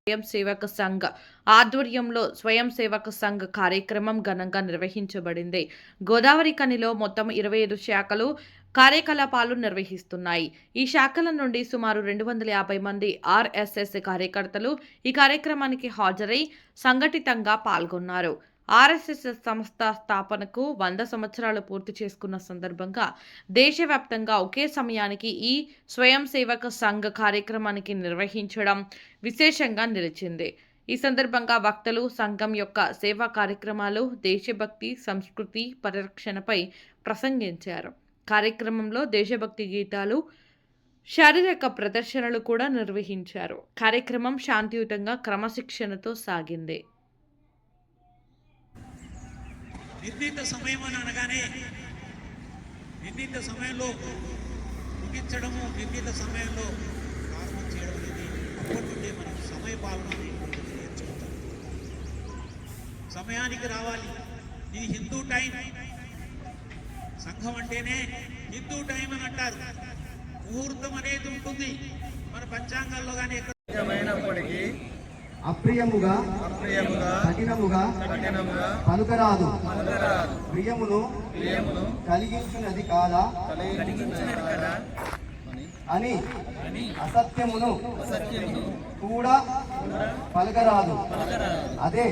స్వయం సేవక సంఘ్ ఆధ్వర్యంలో స్వయం సేవక సంఘ్ కార్యక్రమం ఘనంగా నిర్వహించబడింది. గోదావరి ఖనిలో మొత్తం 25 శాఖలు కార్యకలాపాలు నిర్వహిస్తున్నాయి. ఈ శాఖల నుండి సుమారు 250 మంది ఆర్ఎస్ఎస్ కార్యకర్తలు ఈ కార్యక్రమానికి హాజరై సంఘటితంగా పాల్గొన్నారు. ఆర్ఎస్ఎస్ సంస్థ స్థాపనకు 100 సంవత్సరాలు పూర్తి చేసుకున్న సందర్భంగా దేశవ్యాప్తంగా ఒకే సమయానికి ఈ స్వయం సేవక సంఘ్ కార్యక్రమానికి నిర్వహించడం విశేషంగా నిలిచింది. ఈ సందర్భంగా వక్తలు సంఘం యొక్క సేవా కార్యక్రమాలు, దేశభక్తి, సంస్కృతి పరిరక్షణపై ప్రసంగించారు. కార్యక్రమంలో దేశభక్తి గీతాలు, శారీరక ప్రదర్శనలు కూడా నిర్వహించారు. కార్యక్రమం శాంతియుతంగా క్రమశిక్షణతో సాగింది. నిర్ణీత సమయం అని అనగానే నిర్ణీత సమయంలో ముగించడము, నిర్ణీత సమయంలో ప్రారంభం చేయడం అనేది అప్పటి నుండే మనం సమయ పాలన నేర్చుకుంటాం. సమయానికి రావాలి. ఇది హిందూ టైం. సంఘం అంటేనే హిందూ టైం అని అంటారు. ముహూర్తం అనేది ఉంటుంది మన పంచాంగాల్లో కానీ ఎక్కడైనప్పటికీ అప్రియముగా కఠినముగా పలుకరాదు. ప్రియమును కలిగించినది కాదా అని అసత్యమును కూడా పలకరాదు. అదే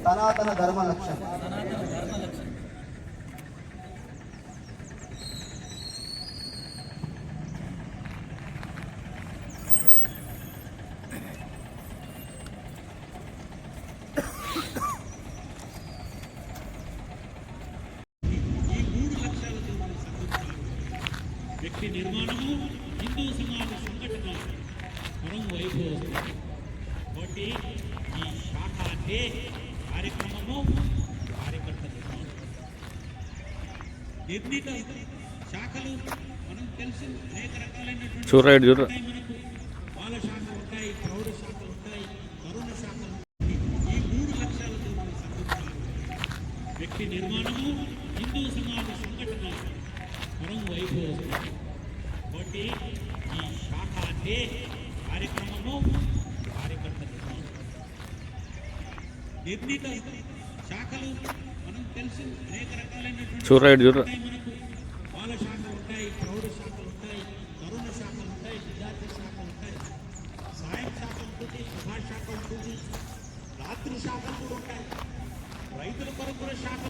సనాతన ధర్మ లక్ష్యం. వ్యక్తి నిర్మాణము, హిందూ సమాజ సంఘటన, పరం వైభవం. కాబట్టి ఈ శాఖ అంటే కార్యక్రమము, కార్యకర్త నిర్మాణం. నిర్ణీత శాఖలు మనం తెలుసు, అనేక రకాలైనటువంటి మనకు బాల శాఖలు ఉంటాయి, ప్రౌఢ శాఖలు ఉంటాయి, తరుణ శాఖలు ఉంటాయి. ఈ 3 లక్ష్యాలతో మనం సంఘటించాలి. వ్యక్తి నిర్మాణము, హిందూ సమాజ సంఘటన, పరం వైభవం. కాబట్టి ఈ శాఖ అంటే కార్యక్రమము, కార్యకర్త నిర్మాణం. నిర్ణీత శాఖలు మనం తెలుసు, అనేక రకాలైనటువంటి మనకు బాల శాఖలు ఉంటాయి, ప్రౌఢ శాఖలు ఉంటాయి, తరుణ శాఖలు ఉంటాయి, విద్యార్థి శాఖలు ఉంటాయి, సాయం శాఖ ఉంటుంది, సభా శాఖ ఉంటుంది, రాత్రి శాఖలు కూడా ఉంటాయి, రైతుల కొరకు కూడా శాఖ